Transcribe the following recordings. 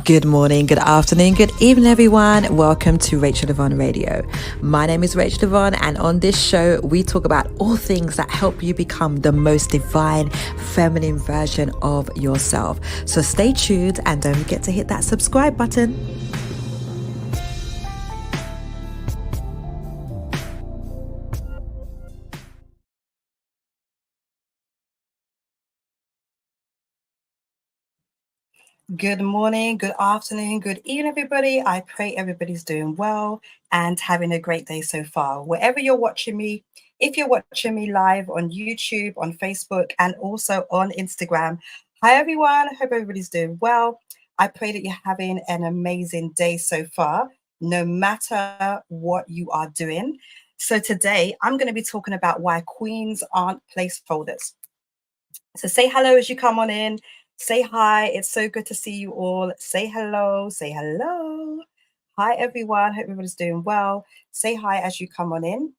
Good morning, good afternoon, good evening, everyone. Welcome to Rachel-Yvonne Radio. My name is Rachel-Yvonne, and on this show, we talk about all things that help you become the most divine, feminine version of yourself. So stay tuned and don't forget to hit that subscribe button. Good morning, good afternoon, good evening, everybody. I pray everybody's doing well and having a great day so far. Wherever you're watching me, if you're watching me live on YouTube, on Facebook, and also on Instagram, hi everyone. Hope everybody's doing well. I pray that you're having an amazing day so far, no matter what you are doing. So today I'm going to be talking about why queens aren't placeholders. So say hello as you come on in. Say hi. It's so good to see you all. Say hello. Say hello. Hi, everyone. Hope everybody's doing well. Say hi as you come on in.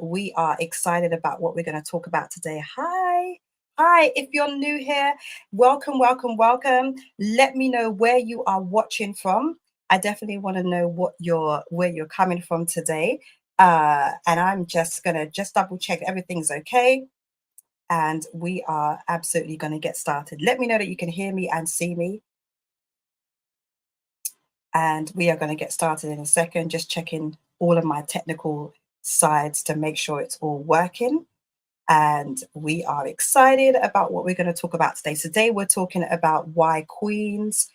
We are excited about what we're going to talk about today. Hi. Hi. If you're new here, welcome, welcome, welcome. Let me know where you are watching from. I definitely want to know where you're coming from today. And I'm just going to double check everything's okay. And we are absolutely going to get started. Let me know that you can hear me and see me. And we are going to get started in a second, just checking all of my technical sides to make sure it's all working. And we are excited about what we're going to talk about today. Today, we're talking about why queens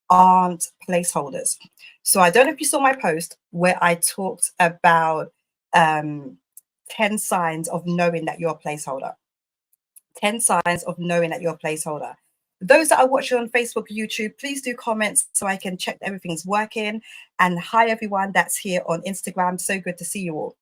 aren't placeholders. So I don't know if you saw my post where I talked about 10 signs of knowing that you're a placeholder. 10 signs of knowing that you're a placeholder. Those that are watching on Facebook, YouTube, please do comment so I can check that everything's working. And hi, everyone that's here on Instagram. So good to see you all.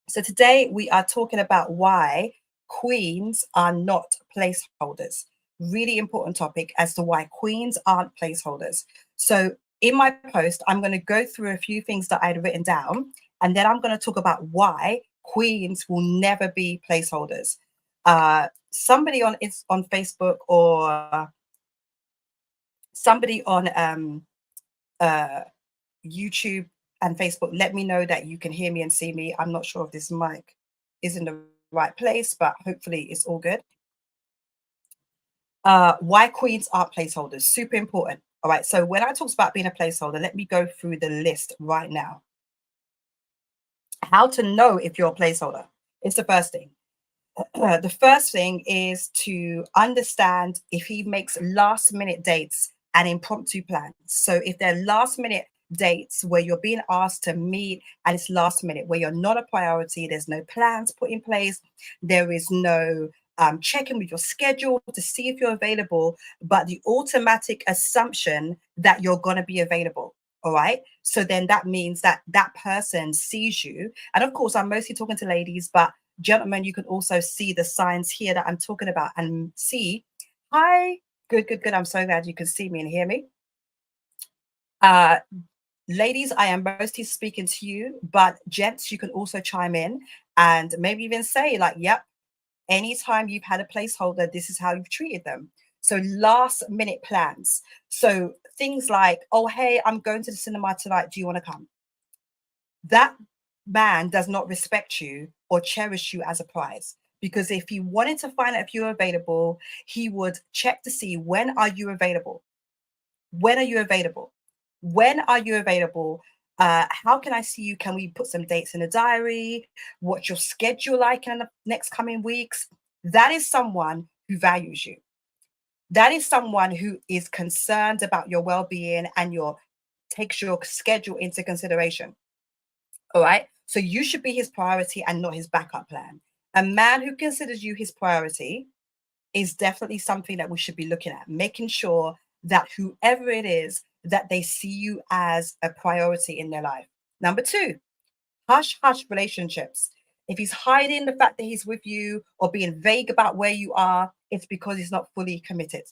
So today we are talking about why queens are not placeholders. Really important topic as to why queens aren't placeholders. So in my post, I'm going to go through a few things that I'd written down, and then I'm going to talk about why queens will never be placeholders. Somebody on Facebook or somebody on YouTube and Facebook, let me know that you can hear me and see me. I'm not sure if this mic is in the right place, but hopefully it's all good. Why queens aren't placeholders, super important. All right, so when I talk about being a placeholder, let me go through the list right now. How to know if you're a placeholder is the first thing. The first thing is to understand if he makes last minute dates and impromptu plans. So if they're last minute dates where you're being asked to meet and it's last minute, where you're not a priority, there's no plans put in place, there is no checking with your schedule to see if you're available, but the automatic assumption that you're going to be available. All right. So then that means that that person sees you. And of course, I'm mostly talking to ladies, but gentlemen, you can also see the signs here that I'm talking about and see. Hi. Good, good, good. I'm so glad you can see me and hear me. Ladies, I am mostly speaking to you, but gents, you can also chime in and maybe even say like, yep, anytime you've had a placeholder, this is how you've treated them. So last minute plans. So things like, oh, hey, I'm going to the cinema tonight. Do you want to come? That man does not respect you or cherish you as a prize. Because if he wanted to find out if you're available, he would check to see, when are you available? When are you available? When are you available? How can I see you? Can we put some dates in the diary? What's your schedule like in the next coming weeks? That is someone who values you. That is someone who is concerned about your well-being and takes your schedule into consideration. All right. So you should be his priority and not his backup plan. A man who considers you his priority is definitely something that we should be looking at, making sure that whoever it is, that they see you as a priority in their life. Number two, hush hush relationships. If he's hiding the fact that he's with you or being vague about where you are, it's because he's not fully committed.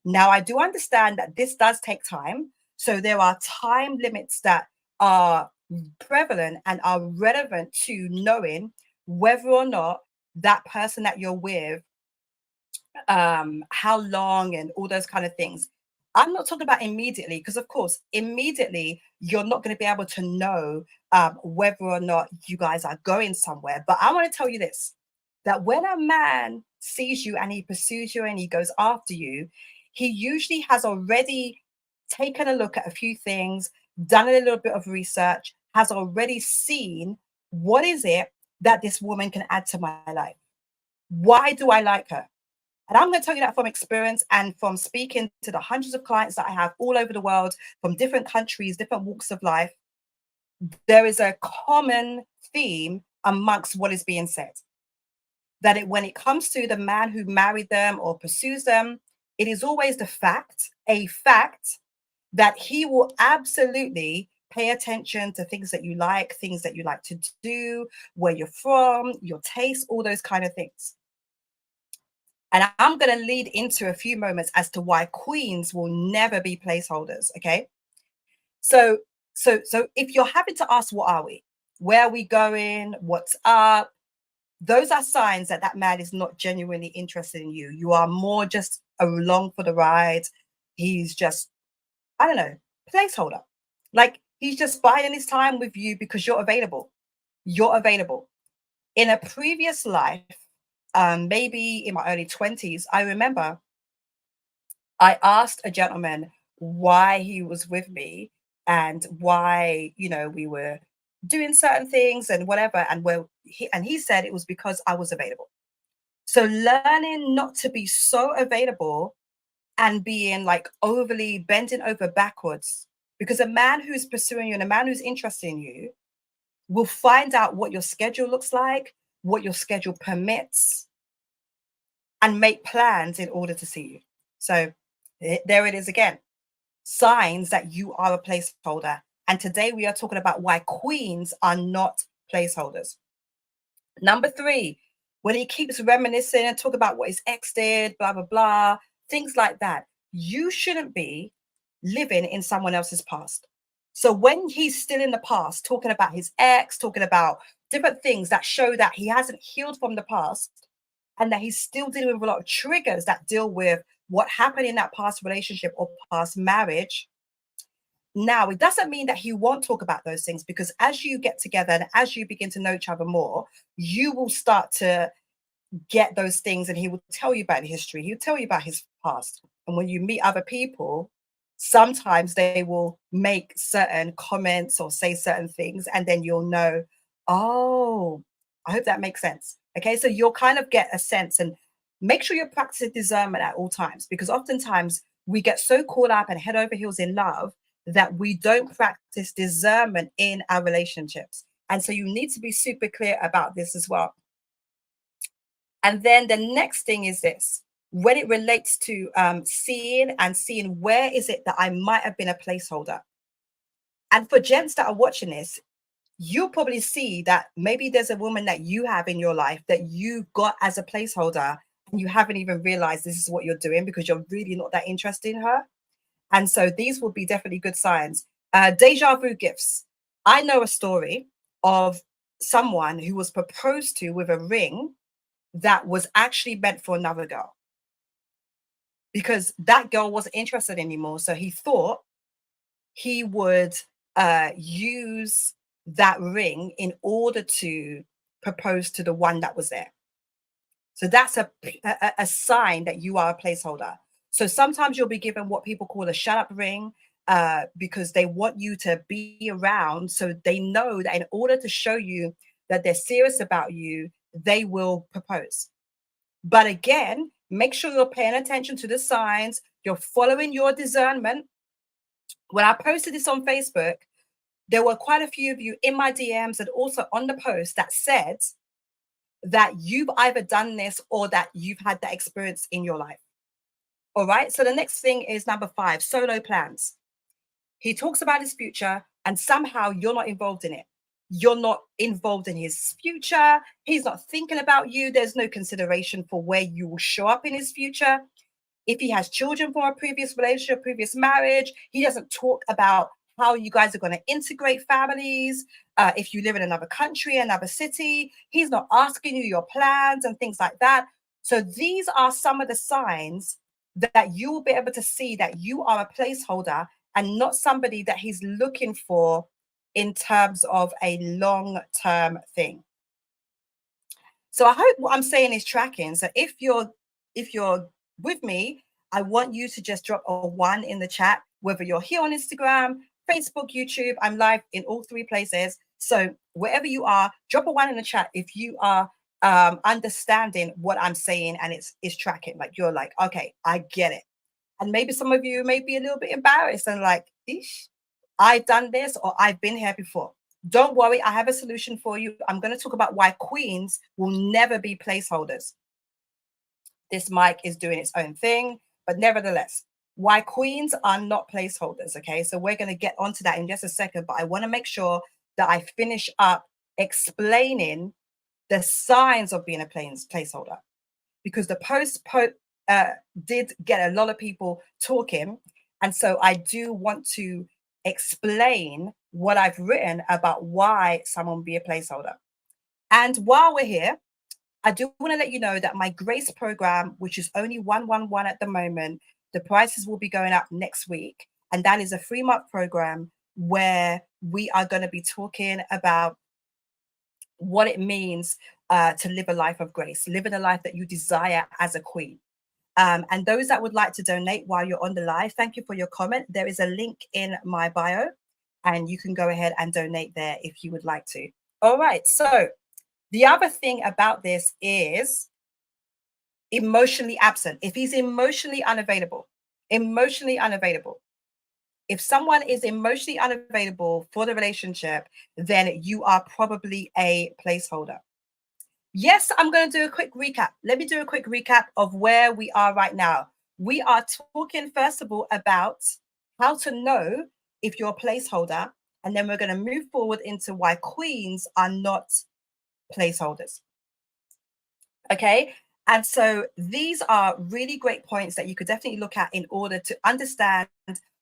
Now, I do understand that this does take time. So there are time limits that are prevalent and are relevant to knowing whether or not that person that you're with, how long and all those kind of things. I'm not talking about immediately, because of course, immediately you're not going to be able to know whether or not you guys are going somewhere. But I want to tell you this, that when a man sees you and he pursues you and he goes after you, he usually has already taken a look at a few things, done a little bit of research, has already seen what is it that this woman can add to my life. Why do I like her? And I'm going to tell you that from experience and from speaking to the hundreds of clients that I have all over the world, from different countries, different walks of life. There is a common theme amongst what is being said, that when it comes to the man who married them or pursues them, it is always a fact, that he will absolutely pay attention to things that you like to do, where you're from, your taste, all those kind of things. And I'm going to lead into a few moments as to why queens will never be placeholders. Okay. So, so if you're having to ask, what are we? Where are we going? What's up? Those are signs that that man is not genuinely interested in you. You are more just along for the ride. He's just, I don't know, placeholder. Like he's just biding his time with you because you're available. You're available. In a previous life, maybe in my early 20s, I remember I asked a gentleman why he was with me and why, we were doing certain things and whatever. And he said it was because I was available. So learning not to be so available and being like overly bending over backwards, because a man who's pursuing you and a man who's interested in you will find out what your schedule looks like, what your schedule permits, and make plans in order to see you. So there it is again. Signs that you are a placeholder. And today we are talking about why queens are not placeholders. Number 3, when he keeps reminiscing and talk about what his ex did, blah, blah, blah, things like that, you shouldn't be living in someone else's past. So when he's still in the past, talking about his ex, talking about different things that show that he hasn't healed from the past and that he's still dealing with a lot of triggers that deal with what happened in that past relationship or past marriage. Now, it doesn't mean that he won't talk about those things, because as you get together and as you begin to know each other more, you will start to get those things and he will tell you about history. He'll tell you about his past. And when you meet other people, sometimes they will make certain comments or say certain things, and then you'll know, oh, I hope that makes sense. Okay, so you'll kind of get a sense, and make sure you're practicing discernment at all times, because oftentimes we get so caught up and head over heels in love that we don't practice discernment in our relationships. And so you need to be super clear about this as well. And then the next thing is this: when it relates to seeing where is it that I might have been a placeholder. And for gents that are watching this, you'll probably see that maybe there's a woman that you have in your life that you got as a placeholder and you haven't even realized this is what you're doing because you're really not that interested in her. And so these will be definitely good signs. Deja vu gifts. I know a story of someone who was proposed to with a ring that was actually meant for another girl, because that girl wasn't interested anymore. So he thought he would use that ring in order to propose to the one that was there. So that's a sign that you are a placeholder. So sometimes you'll be given what people call a shut up ring, because they want you to be around. So they know that in order to show you that they're serious about you, they will propose. But again, make sure you're paying attention to the signs, you're following your discernment. When I posted this on Facebook, there were quite a few of you in my DMs and also on the post that said that you've either done this or that you've had that experience in your life. All right. So the next thing is number 5, solo plans. He talks about his future and somehow you're not involved in it. You're not involved in his future. He's not thinking about you. There's no consideration for where you will show up in his future. If he has children from a previous relationship, previous marriage, he doesn't talk about how you guys are going to integrate families. If you live in another country, another city, he's not asking you your plans and things like that. So these are some of the signs that you will be able to see that you are a placeholder and not somebody that he's looking for in terms of a long-term thing. So I hope what I'm saying is tracking. So if you're with me, I want you to just drop a 1 in the chat, whether you're here on Instagram, Facebook, YouTube. I'm live in all 3 places. So wherever you are, drop a 1 in the chat if you are understanding what I'm saying and it's tracking. Like you're like, okay, I get it. And maybe some of you may be a little bit embarrassed and like, Ish, I've done this or I've been here before. Don't worry, I have a solution for you. I'm going to talk about why queens will never be placeholders. This mic is doing its own thing, but nevertheless, why queens are not placeholders. Okay, so we're going to get onto that in just a second, but I want to make sure that I finish up explaining the signs of being a placeholder, because the post did get a lot of people talking. And so I do want to explain what I've written about why someone will be a placeholder. And while we're here, I do want to let you know that my Grace program, which is only 111 at the moment, the prices will be going up next week. And that is a 3-month program where we are going to be talking about what it means to live a life of grace, living a life that you desire as a queen. And those that would like to donate while you're on the live, thank you for your comment. There is a link in my bio, and you can go ahead and donate there if you would like to. All right. So the other thing about this is emotionally absent. If he's emotionally unavailable, if someone is emotionally unavailable for the relationship, then you are probably a placeholder. Yes, I'm going to do a quick recap. Let me do a quick recap of where we are right now. We are talking, first of all, about how to know if you're a placeholder, and then we're going to move forward into why queens are not placeholders. Okay. And so these are really great points that you could definitely look at in order to understand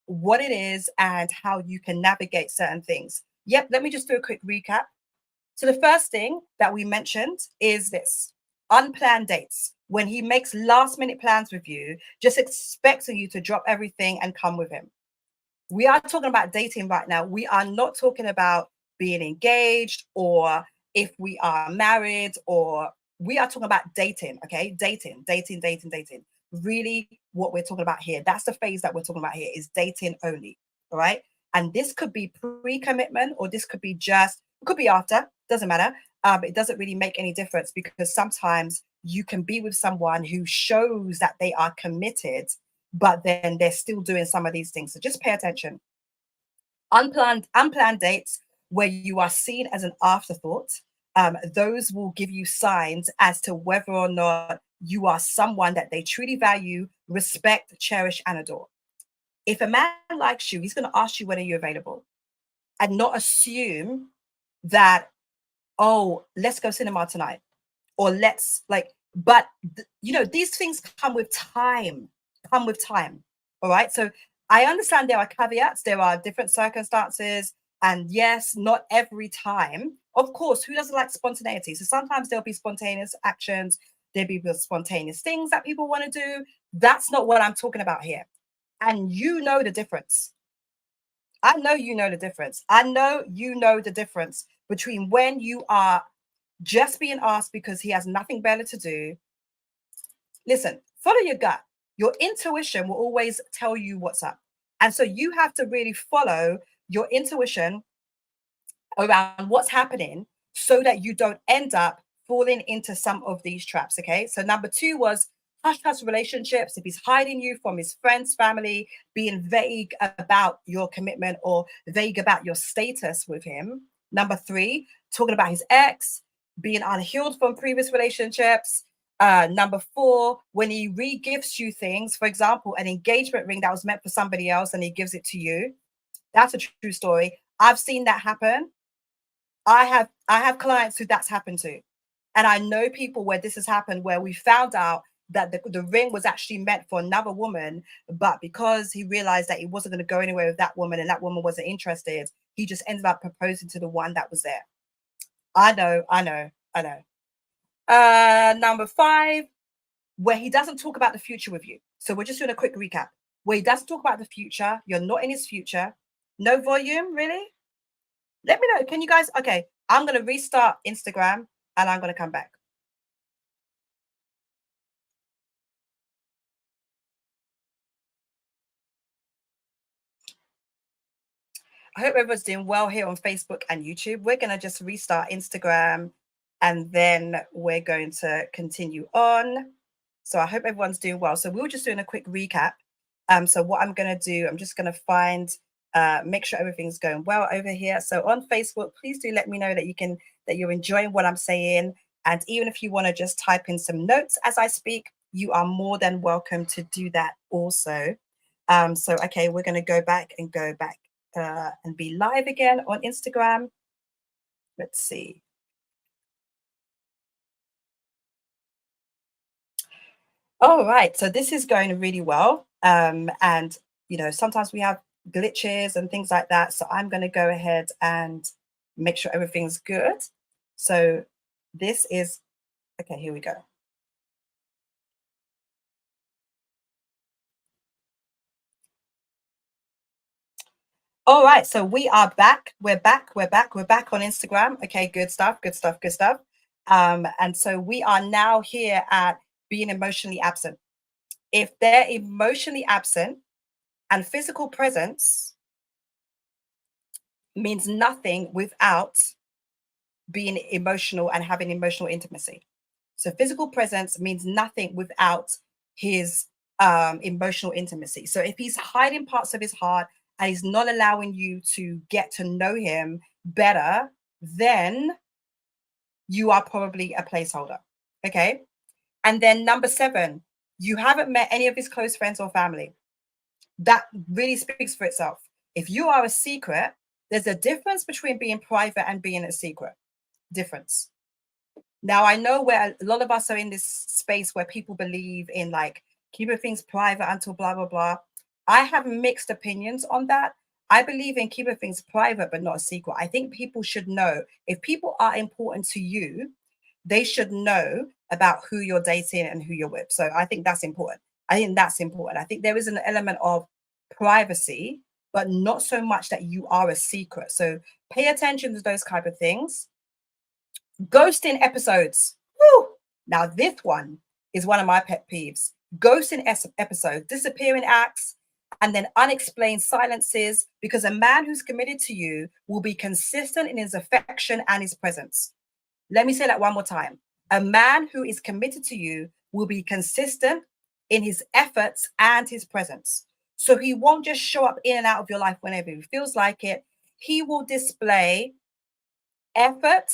what it is and how you can navigate certain things. Yep. Let me just do a quick recap. So the first thing that we mentioned is this: unplanned dates. When he makes last minute plans with you, just expecting you to drop everything and come with him. We are talking about dating right now. We are not talking about being engaged or if we are married, or we are talking about dating. Okay. Dating. Really what we're talking about here. That's the phase that we're talking about here, is dating only. All right. And this could be pre-commitment, or this could be just, it could be after, doesn't matter. It doesn't really make any difference, because sometimes you can be with someone who shows that they are committed, but then they're still doing some of these things. So just pay attention. Unplanned dates where you are seen as an afterthought. Those will give you signs as to whether or not you are someone that they truly value, respect, cherish, and adore. If a man likes you, he's going to ask you when are you available, and not assume that, oh, let's go cinema tonight, or let's like, but these things come with time. All right. So I understand there are caveats, there are different circumstances, and yes, not every time. Of course, who doesn't like spontaneity? So sometimes there'll be spontaneous actions, there'll be spontaneous things that people want to do. That's not what I'm talking about here. And you know the difference. I know you know the difference. I know you know the difference between when you are just being asked because he has nothing better to do. Listen, follow your gut. Your intuition will always tell you what's up. And so you have to really follow your intuition around what's happening so that you don't end up falling into some of these traps. Okay. So number 2 was hush hush relationships. If he's hiding you from his friends, family, being vague about your commitment or vague about your status with him. Number 3, talking about his ex, being unhealed from previous relationships. Number 4, when he re-gifts you things, for example, an engagement ring that was meant for somebody else and he gives it to you. That's a true story. I've seen that happen. I have clients who that's happened to. And I know people where this has happened, where we found out that the ring was actually meant for another woman, but because he realized that he wasn't going to go anywhere with that woman and that woman wasn't interested, he just ended up proposing to the one that was there. I know. Number 5, where he doesn't talk about the future with you. So we're just doing a quick recap where he doesn't talk about the future. You're not in his future. No volume, really? Let me know. Can you guys? Okay, I'm going to restart Instagram and I'm going to come back. I hope everyone's doing well here on Facebook and YouTube. We're going to just restart Instagram and then we're going to continue on. So I hope everyone's doing well. So we were just doing a quick recap. So what I'm going to do, I'm just going to find, make sure everything's going well over here. So on Facebook, please do let me know that you're enjoying what I'm saying. And even if you want to just type in some notes as I speak, you are more than welcome to do that also. So, okay, we're going to go back and be live again on Instagram. Let's see. All right, so this is going really well. And sometimes we have glitches and things like that. So I'm going to go ahead and make sure everything's good. So this is okay. Here we go. All right, so we are back. We're back. We're back on Instagram. Okay, good stuff. And so we are now here at being emotionally absent. If they're emotionally absent and physical presence means nothing without being emotional and having emotional intimacy. So physical presence means nothing without his emotional intimacy. So if he's hiding parts of his heart and he's not allowing you to get to know him better, then you are probably a placeholder. Okay. And then number 7, you haven't met any of his close friends or family. That really speaks for itself. If you are a secret, there's a difference between being private and being a secret. Difference. Now, I know where a lot of us are in this space where people believe in like keeping things private until blah, blah, blah. I have mixed opinions on that. I believe in keeping things private, but not a secret. I think people should know if people are important to you, they should know about who you're dating and who you're with. So I think that's important. I think that's important. I think there is an element of privacy, but not so much that you are a secret. So pay attention to those type of things. Ghosting episodes. Woo! Now, this one is one of my pet peeves. Ghosting episodes, disappearing acts, and then unexplained silences, because a man who's committed to you will be consistent in his affection and his presence. Let me say that one more time. A man who is committed to you will be consistent in his efforts and his presence. So he won't just show up in and out of your life whenever he feels like it. He will display effort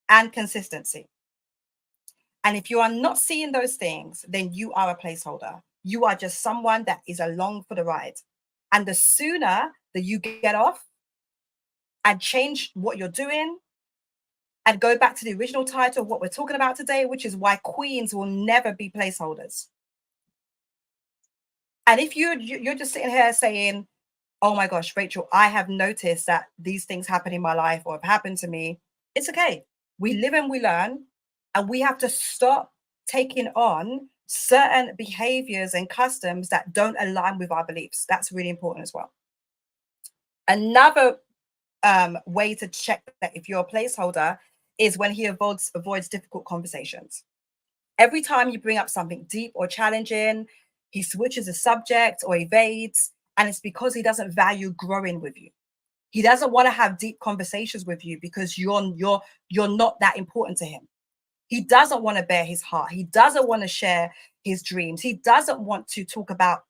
and consistency. And if you are not seeing those things, then you are a placeholder. You are just someone that is along for the ride. And the sooner that you get off and change what you're doing and go back to the original title of what we're talking about today, which is why queens will never be placeholders. And if you're just sitting here saying, oh my gosh, Rachel, I have noticed that these things happen in my life or have happened to me, it's okay. We live and we learn, and we have to stop taking on certain behaviors and customs that don't align with our beliefs. That's really important as well. Another way to check that if you're a placeholder is when he avoids difficult conversations. Every time you bring up something deep or challenging, he switches the subject or evades, and it's because he doesn't value growing with you. He doesn't want to have deep conversations with you because you're not that important to him. He doesn't want to bare his heart. He doesn't want to share his dreams. He doesn't want to talk about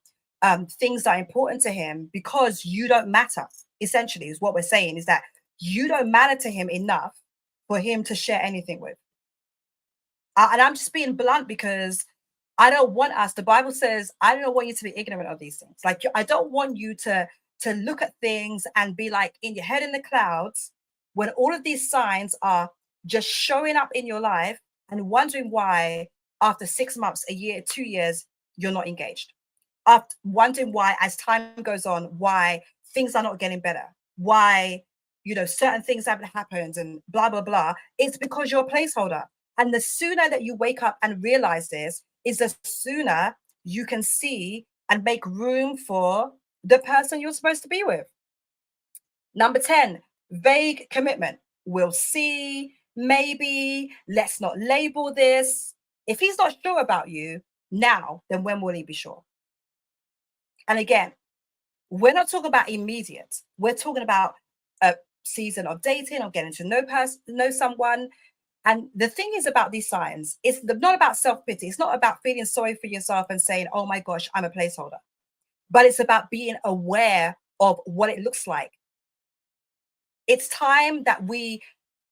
things that are important to him because you don't matter. Essentially, is what we're saying, is that you don't matter to him enough for him to share anything with. And I'm just being blunt because I don't want us. The Bible says, I don't want you to be ignorant of these things. Like, I don't want you to look at things and be like in your head in the clouds when all of these signs are just showing up in your life and wondering why after 6 months, a year, 2 years, you're not engaged. After wondering why, as time goes on, why things are not getting better, why certain things haven't happened and blah blah blah. It's because you're a placeholder. And the sooner that you wake up and realize this is the sooner you can see and make room for the person you're supposed to be with. Number 10, vague commitment. We'll see, maybe, let's not label this. If he's not sure about you now, then when will he be sure? And again, we're not talking about immediate. We're talking about a season of dating or getting to know someone. And the thing is about these signs, it's not about self-pity. It's not about feeling sorry for yourself and saying, oh my gosh, I'm a placeholder. But it's about being aware of what it looks like. It's time that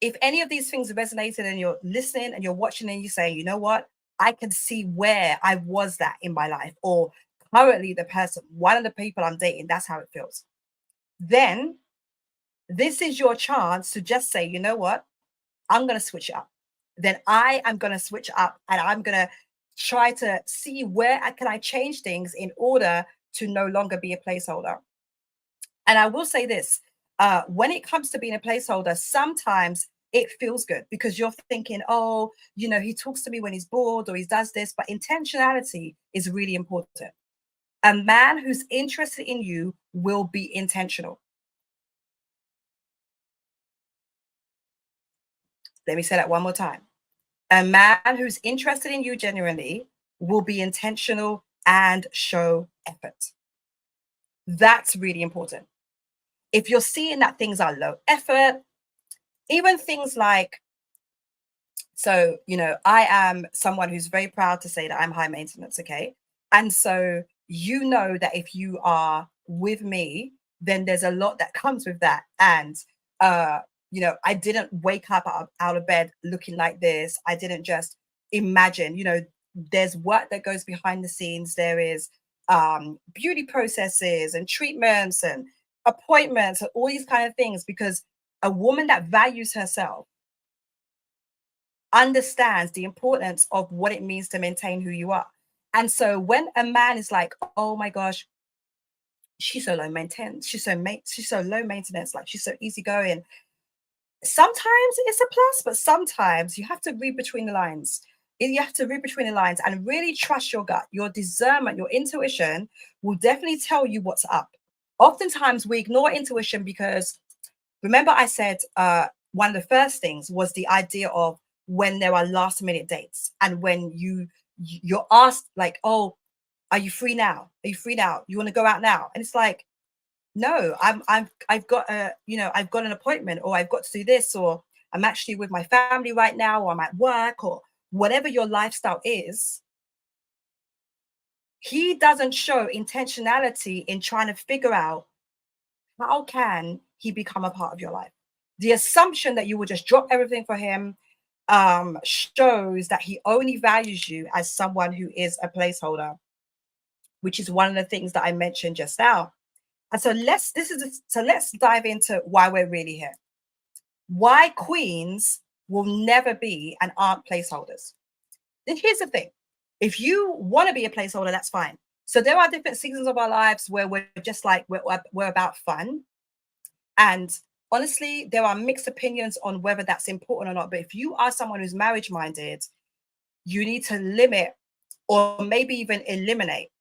if any of these things resonated and you're listening and you're watching and you say, you know what, I can see where I was that in my life, or currently the person, one of the people I'm dating, that's how it feels. Then this is your chance to just say, you know what, I'm going to switch it up. Then I am going to switch up and I'm going to try to see where can I change things in order to no longer be a placeholder. And I will say this, when it comes to being a placeholder, sometimes it feels good because you're thinking, oh, he talks to me when he's bored or he does this, but intentionality is really important. A man who's interested in you will be intentional. Let me say that one more time. A man who's interested in you genuinely will be intentional and show effort. That's really important. If you're seeing that things are low effort, even things like, so, I am someone who's very proud to say that I'm high maintenance, okay? And so, that if you are with me, then there's a lot that comes with that. And, I didn't wake up out of bed looking like this. I didn't just imagine, there's work that goes behind the scenes. There is beauty processes and treatments and appointments and all these kind of things, because a woman that values herself understands the importance of what it means to maintain who you are. And so when a man is like, oh my gosh, she's so low maintenance, she's so low maintenance, like she's so easygoing. Sometimes it's a plus, but sometimes you have to read between the lines. You have to read between the lines and really trust your gut, your discernment, your intuition will definitely tell you what's up. Oftentimes we ignore intuition because, remember I said one of the first things was the idea of when there are last minute dates and when you're asked like, oh, are you free now? Are you free now? You want to go out now? And it's like, no, I've got I've got an appointment, or I've got to do this, or I'm actually with my family right now, or I'm at work, or whatever your lifestyle is. He doesn't show intentionality in trying to figure out how can he become a part of your life. The assumption that you will just drop everything for him shows that he only values you as someone who is a placeholder, which is one of the things that I mentioned just now. And so let's dive into why we're really here. Why queens will never be and aren't placeholders. Then here's the thing. If you want to be a placeholder, that's fine. So there are different seasons of our lives where we're just like, we're about fun. And honestly, there are mixed opinions on whether that's important or not. But if you are someone who's marriage minded, you need to limit or maybe even eliminate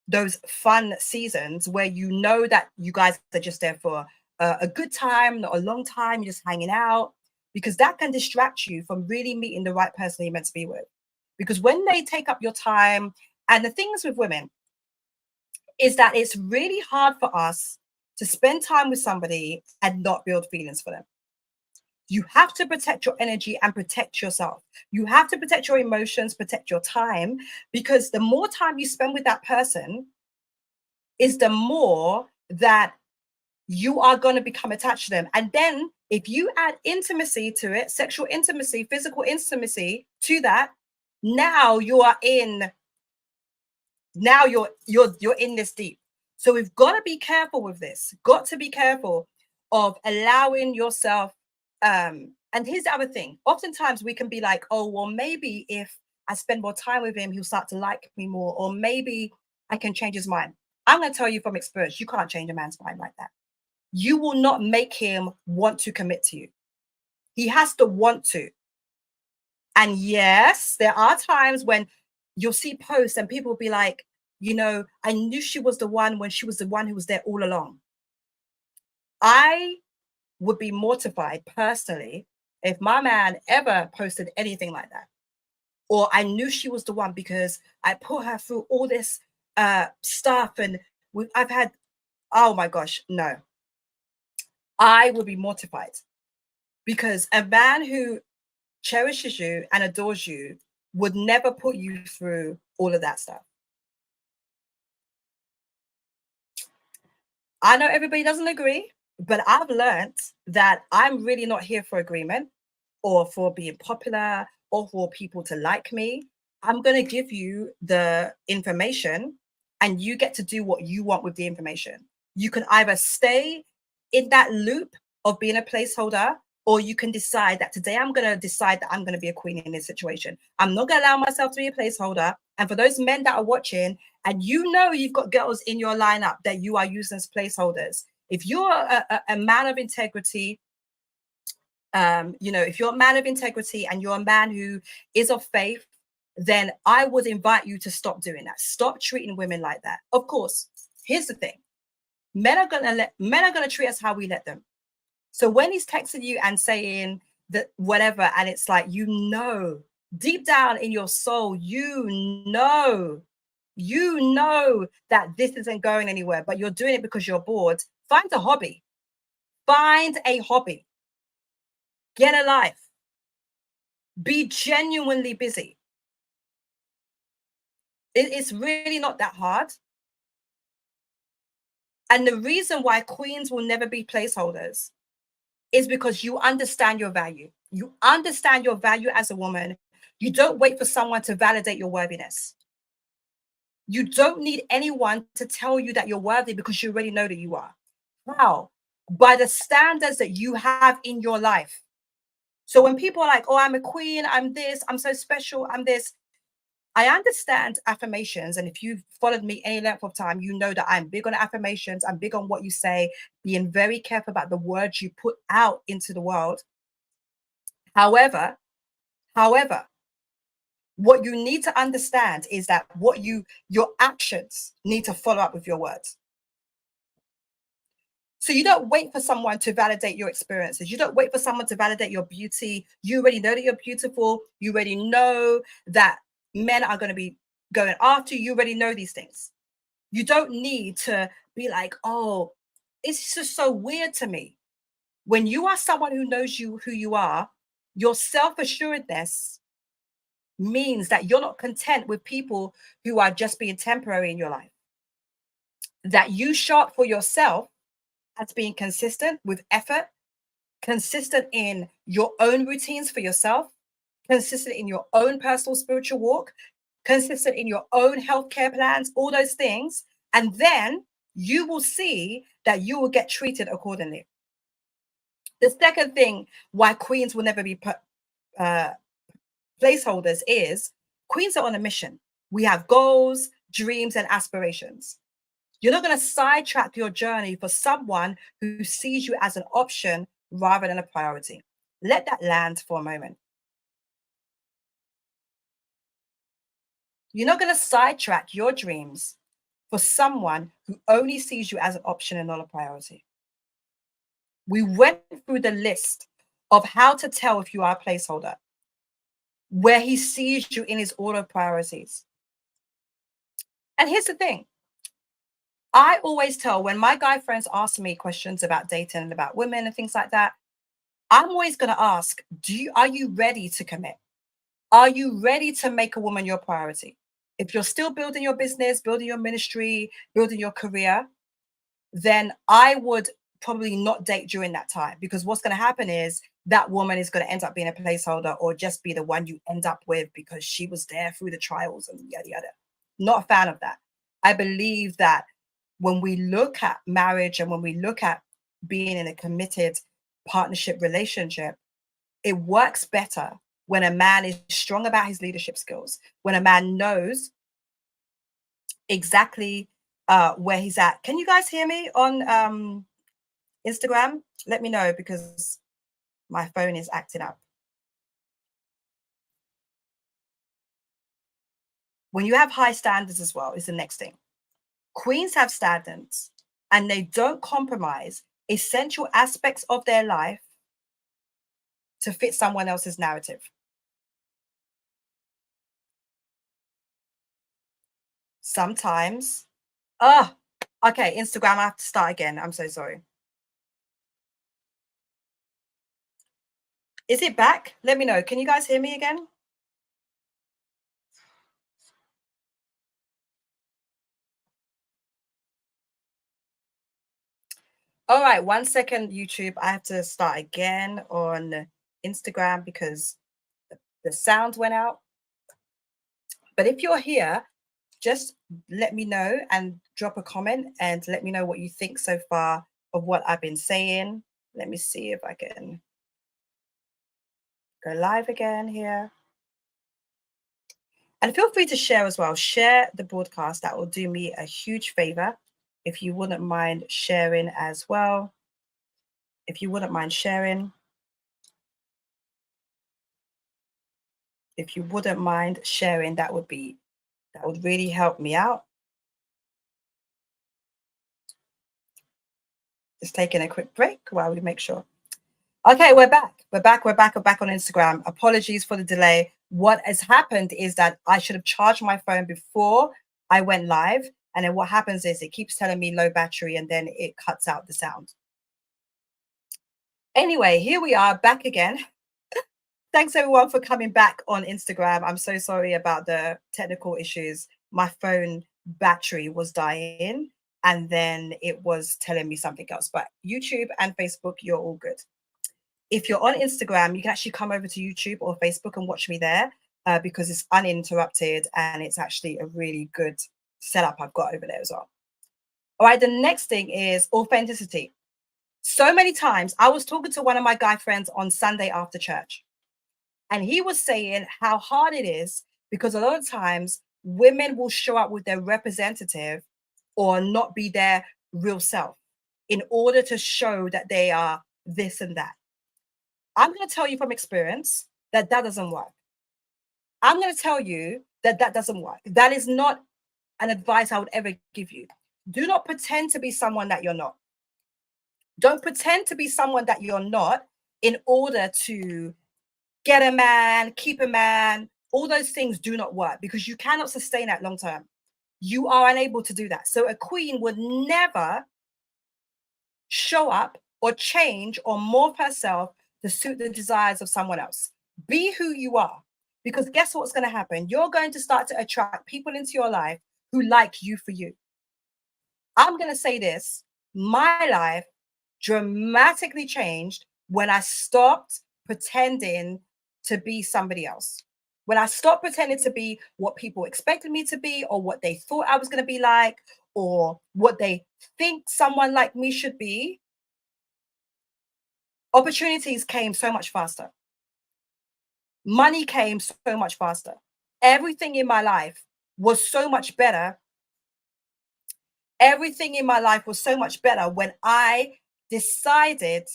those fun seasons where that you guys are just there for a good time, not a long time, you're just hanging out, because that can distract you from really meeting the right person you're meant to be with. Because when they take up your time, and the things with women is that it's really hard for us to spend time with somebody and not build feelings for them. You have to protect your energy and protect yourself. You have to protect your emotions, protect your time, because the more time you spend with that person is the more that you are going to become attached to them. And then if you add intimacy to it, sexual intimacy, physical intimacy to that, now you're in this deep. So we've got to be careful with this. Got to be careful of allowing yourself. And here's the other thing. Oftentimes we can be like, oh, well, maybe if I spend more time with him, he'll start to like me more, or maybe I can change his mind. I'm going to tell you from experience, you can't change a man's mind like that. You will not make him want to commit to you. He has to want to. And yes, there are times when you'll see posts and people will be like, I knew she was the one when she was the one who was there all along. I would be mortified personally if my man ever posted anything like that. Or I knew she was the one because I put her through all this stuff and I've had, oh my gosh, no. I would be mortified because a man who cherishes you and adores you would never put you through all of that stuff. I know everybody doesn't agree, but I've learned that I'm really not here for agreement or for being popular or for people to like me. I'm going to give you the information and you get to do what you want with the information. You can either stay in that loop of being a placeholder, or you can decide that today I'm going to decide that I'm going to be a queen in this situation. I'm not going to allow myself to be a placeholder. And for those men that are watching, and you've got girls in your lineup that you are using as placeholders, if you're a man of integrity, if you're a man of integrity and you're a man who is of faith, then I would invite you to stop doing that. Stop treating women like that. Of course, here's the thing. Men are gonna treat us how we let them. So when he's texting you and saying that whatever, and it's like, deep down in your soul, know that this isn't going anywhere, but you're doing it because you're bored. Find a hobby. Find a hobby. Get a life. Be genuinely busy. It's really not that hard. And the reason why queens will never be placeholders is because you understand your value. You understand your value as a woman. You don't wait for someone to validate your worthiness. You don't need anyone to tell you that you're worthy because you already know that you are. How? By the standards that you have in your life. So when people are like, oh, I'm a queen, I'm this, I'm so special, I'm this. I understand affirmations. And if you've followed me any length of time, you know that I'm big on affirmations. I'm big on what you say, being very careful about the words you put out into the world. However, what you need to understand is that your actions need to follow up with your words. So you don't wait for someone to validate your experiences. You don't wait for someone to validate your beauty. You already know that you're beautiful. You already know that men are going to be going after you. You already know these things. You don't need to be like, oh, it's just so weird to me. When you are someone who knows who you are, your self-assuredness means that you're not content with people who are just being temporary in your life. That you show up for yourself as being consistent with effort, consistent in your own routines for yourself, consistent in your own personal spiritual walk, consistent in your own healthcare plans, all those things. And then you will see that you will get treated accordingly. The second thing why queens will never be placeholders is queens are on a mission. We have goals, dreams, and aspirations. You're not going to sidetrack your journey for someone who sees you as an option rather than a priority. Let that land for a moment. You're not going to sidetrack your dreams for someone who only sees you as an option and not a priority. We went through the list of how to tell if you are a placeholder, where he sees you in his order of priorities. And here's the thing. I always tell when my guy friends ask me questions about dating and about women and things like that, I'm always going to ask, are you ready to commit? Are you ready to make a woman your priority? If you're still building your business, building your ministry, building your career, then I would probably not date during that time, because what's going to happen is that woman is going to end up being a placeholder or just be the one you end up with because she was there through the trials and yada, yada. Not a fan of that. I believe that when we look at marriage and when we look at being in a committed partnership relationship, it works better when a man is strong about his leadership skills, when a man knows exactly where he's at. Can you guys hear me on Instagram? Let me know because my phone is acting up. when you have high standards as well, is the next thing. Queens have standards and they don't compromise essential aspects of their life to fit someone else's narrative. Sometimes, okay, Instagram, I have to start again. I'm so sorry. Is it back? Let me know. Can you guys hear me again? All right, 1 second, YouTube. I have to start again on Instagram because the sound went out. But if you're here, just let me know and drop a comment and let me know what you think so far of what I've been saying. Let me see if I can go live again here. And feel free to share as well. Share the broadcast. That will do me a huge favor. If you wouldn't mind sharing as well. If you wouldn't mind sharing. If you wouldn't mind sharing, that would really help me out. Just taking a quick break while we make sure. Okay, we're back. We're back on Instagram. Apologies for the delay. What has happened is that I should have charged my phone before I went live. And then what happens is it keeps telling me low battery and then it cuts out the sound. Anyway, here we are back again. Thanks everyone for coming back on Instagram. I'm so sorry about the technical issues. My phone battery was dying and then it was telling me something else. But YouTube and Facebook, you're all good. If you're on Instagram, you can actually come over to YouTube or Facebook and watch me there because it's uninterrupted and it's actually a really good setup I've got over there as well. All right, the next thing is authenticity. So many times I was talking to one of my guy friends on Sunday after church. And he was saying how hard it is because a lot of times women will show up with their representative or not be their real self in order to show that they are this and that. I'm going to tell you from experience that doesn't work. I'm going to tell you that doesn't work. That is not an advice I would ever give you. Do not pretend to be someone that you're not. Don't pretend to be someone that you're not in order to get a man, keep a man. All those things do not work because you cannot sustain that long term. You are unable to do that. So a queen would never show up or change or morph herself to suit the desires of someone else. Be who you are, because guess what's going to happen? You're going to start to attract people into your life who like you for you. I'm going to say this. My life dramatically changed when I stopped pretending to be somebody else. When I stopped pretending to be what people expected me to be or what they thought I was going to be like or what they think someone like me should be, opportunities came so much faster. Money came so much faster. Everything in my life was so much better. Everything in my life was so much better when I decided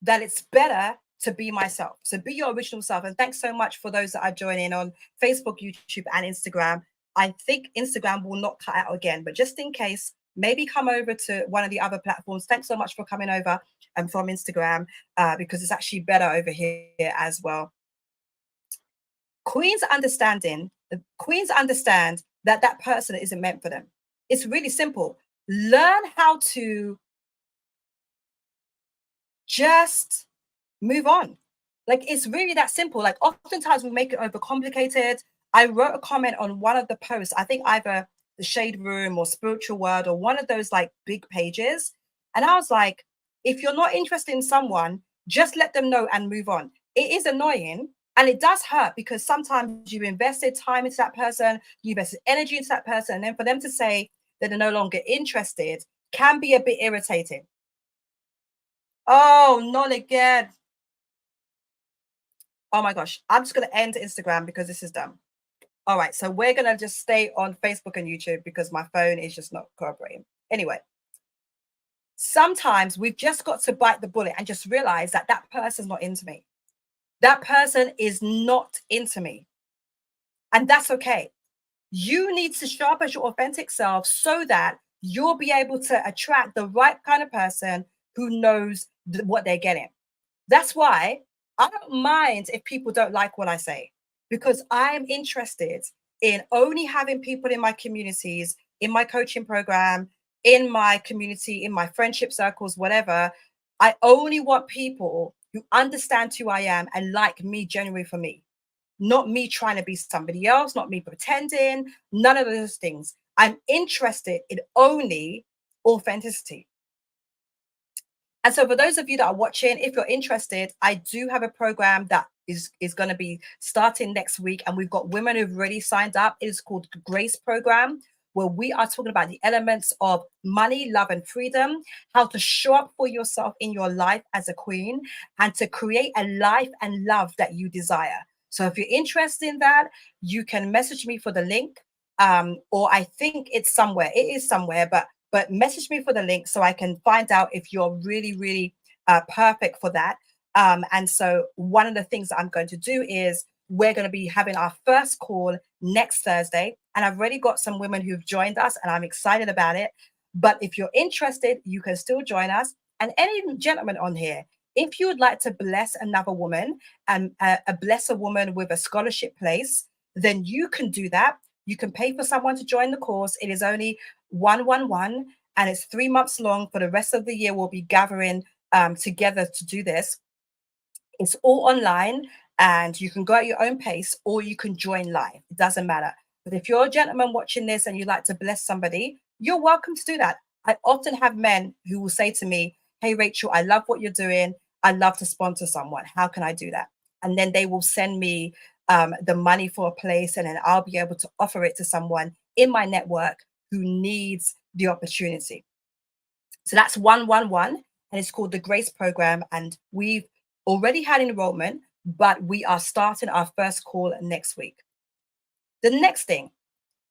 that it's better to be myself. So be your original self. And thanks so much for those that are joining on Facebook, YouTube, and Instagram. I think Instagram will not cut out again, but just in case, maybe come over to one of the other platforms. Thanks so much for coming over and from Instagram because it's actually better over here as well. Queens understand that that person isn't meant for them. It's really simple. Learn how to just move on. Like, it's really that simple. Like, oftentimes we make it overcomplicated. I wrote a comment on one of the posts, I think either the Shade Room or Spiritual World or one of those like big pages. And I was like, if you're not interested in someone, just let them know and move on. It is annoying and it does hurt because sometimes you've invested time into that person, you invested energy into that person, and then for them to say that they're no longer interested can be a bit irritating. Oh, not again. Oh my gosh, I'm just going to end Instagram because this is done. All right, so we're going to just stay on Facebook and YouTube because my phone is just not cooperating. Anyway, sometimes we've just got to bite the bullet and just realize that that person's not into me. That person is not into me. And that's okay. You need to show up as your authentic self so that you'll be able to attract the right kind of person who knows what they're getting. That's why I don't mind if people don't like what I say, because I'm interested in only having people in my communities, in my coaching program, in my community, in my friendship circles, whatever. I only want people who understand who I am and like me genuinely for me, not me trying to be somebody else, not me pretending, none of those things. I'm interested in only authenticity. And so for those of you that are watching, if you're interested, I do have a program that is going to be starting next week. And we've got women who've already signed up. It is called Grace Program, where we are talking about the elements of money, love, and freedom, how to show up for yourself in your life as a queen, and to create a life and love that you desire. So if you're interested in that, you can message me for the link. Or I think it's somewhere. It is somewhere, but message me for the link so I can find out if you're really, really perfect for that. And so one of the things that I'm going to do is we're going to be having our first call next Thursday. And I've already got some women who've joined us and I'm excited about it. But if you're interested, you can still join us. And any gentleman on here, if you would like to bless another woman and bless a woman with a scholarship place, then you can do that. You can pay for someone to join the course. It is only 111 and it's 3 months long. For the rest of the year, we'll be gathering together to do this. It's all online and you can go at your own pace or you can join live. It doesn't matter. But if you're a gentleman watching this and you'd like to bless somebody, you're welcome to do that. I often have men who will say to me, "Hey, Rachel, I love what you're doing. I'd love to sponsor someone. How can I do that?" And then they will send me the money for a place, and then I'll be able to offer it to someone in my network who needs the opportunity. So that's 111, and it's called the Grace Program. And we've already had enrollment, but we are starting our first call next week. The next thing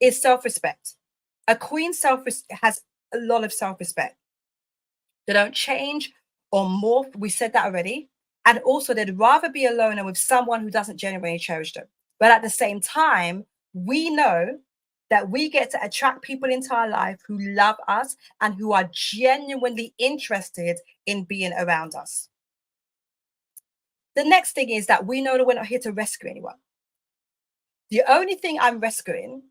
is self-respect. A queen has a lot of self-respect. They don't change or morph. We said that already. And also, they'd rather be alone and with someone who doesn't genuinely cherish them. But at the same time, we know that we get to attract people into our life who love us and who are genuinely interested in being around us. The next thing is that we know that we're not here to rescue anyone. The only thing I'm rescuing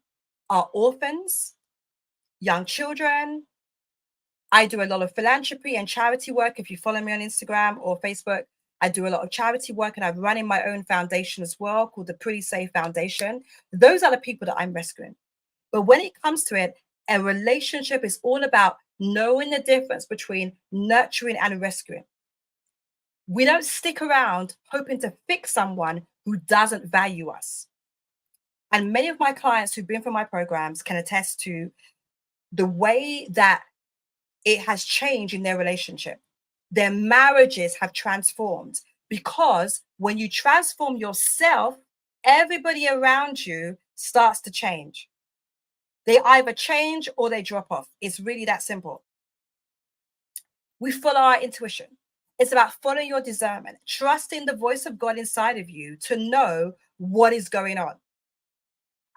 are orphans, young children. I do a lot of philanthropy and charity work. If you follow me on Instagram or Facebook, I do a lot of charity work and I'm running my own foundation as well called the Pretty Safe Foundation. Those are the people that I'm rescuing. But when it comes to it, a relationship is all about knowing the difference between nurturing and rescuing. We don't stick around hoping to fix someone who doesn't value us. And many of my clients who've been through my programs can attest to the way that it has changed in their relationship. Their marriages have transformed because when you transform yourself, everybody around you starts to change. They either change or they drop off. It's really that simple. We follow our intuition. It's about following your discernment, trusting the voice of God inside of you to know what is going on.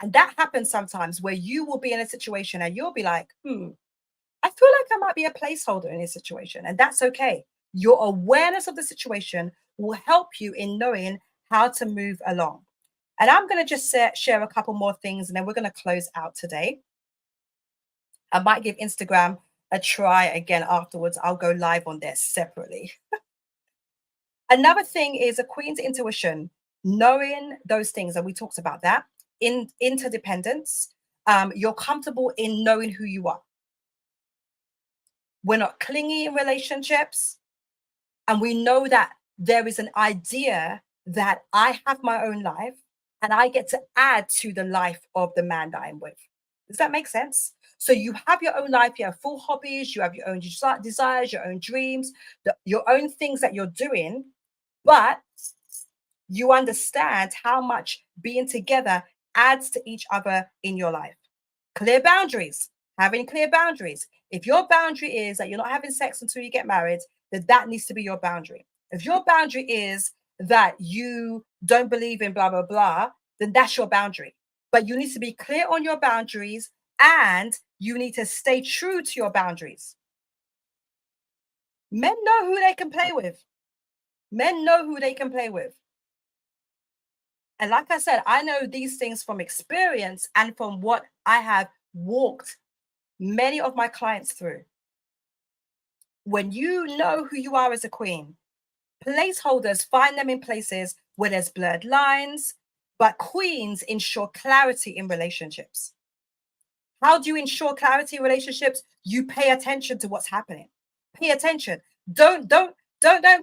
And that happens sometimes where you will be in a situation and you'll be like, I feel like I might be a placeholder in this situation. And that's okay. Your awareness of the situation will help you in knowing how to move along. And I'm going to just share a couple more things and then we're going to close out today. I might give Instagram a try again afterwards. I'll go live on there separately. Another thing is a queen's intuition, knowing those things. And we talked about that in interdependence. You're comfortable in knowing who you are. We're not clingy in relationships. And we know that there is an idea that I have my own life and I get to add to the life of the man that I'm with. Does that make sense? So you have your own life, you have full hobbies, you have your own desires, your own dreams, your own things that you're doing, but you understand how much being together adds to each other in your life. Clear boundaries, having clear boundaries. If your boundary is that you're not having sex until you get married, then that needs to be your boundary. If your boundary is that you don't believe in blah, blah, blah, then that's your boundary. but you need to be clear on your boundaries and you need to stay true to your boundaries. Men know who they can play with. Men know who they can play with. And like I said, I know these things from experience and from what I have walked many of my clients through. When you know who you are as a queen, placeholders find them in places where there's blurred lines, but queens ensure clarity in relationships. How do you ensure clarity in relationships? You pay attention to what's happening. Pay attention. Don't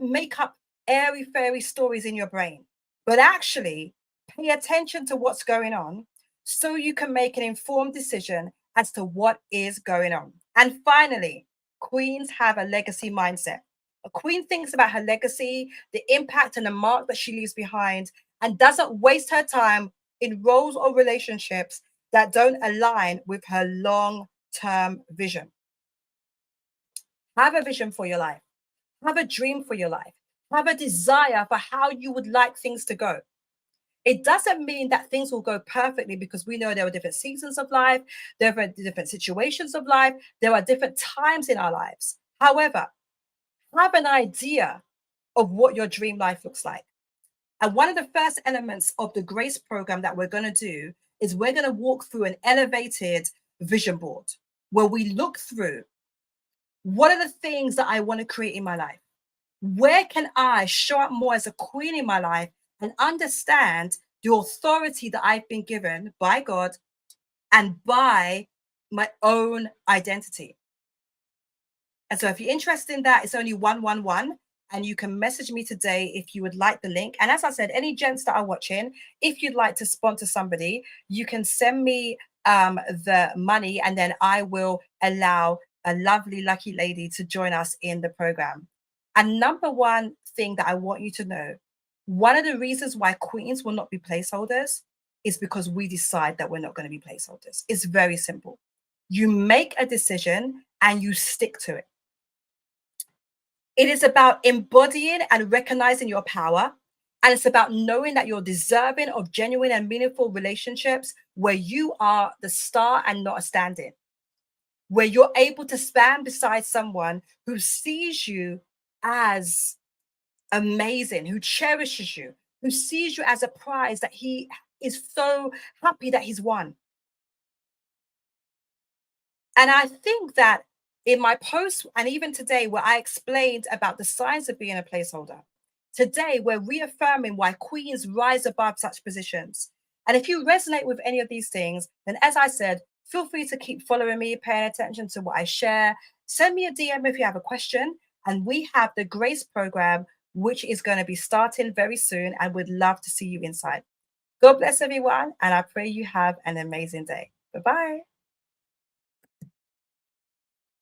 make up airy fairy stories in your brain, but actually pay attention to what's going on so you can make an informed decision as to what is going on. And finally, queens have a legacy mindset. A queen thinks about her legacy, the impact and the mark that she leaves behind, and doesn't waste her time in roles or relationships that don't align with her long term vision. Have a vision for your life, have a dream for your life, have a desire for how you would like things to go. It doesn't mean that things will go perfectly because we know there are different seasons of life, there are different situations of life, there are different times in our lives. However, have an idea of what your dream life looks like. And one of the first elements of the Grace program that we're going to do is we're going to walk through an elevated vision board where we look through what are the things that I want to create in my life? Where can I show up more as a queen in my life and understand the authority that I've been given by God and by my own identity? And so if you're interested in that, it's only 111. And you can message me today if you would like the link. And as I said, any gents that are watching, if you'd like to sponsor somebody, you can send me the money and then I will allow a lovely, lucky lady to join us in the program. And number one thing that I want you to know, one of the reasons why queens will not be placeholders is because we decide that we're not going to be placeholders. It's very simple. You make a decision and you stick to it. It is about embodying and recognizing your power. And it's about knowing that you're deserving of genuine and meaningful relationships where you are the star and not a stand in, where you're able to stand beside someone who sees you as amazing, who cherishes you, who sees you as a prize that he is so happy that he's won. And I think that in my post, and even today, where I explained about the signs of being a placeholder, today we're reaffirming why queens rise above such positions. And if you resonate with any of these things, then as I said, feel free to keep following me, paying attention to what I share. Send me a DM if you have a question. And we have the Grace program, which is going to be starting very soon. And would love to see you inside. God bless everyone. And I pray you have an amazing day. Bye bye.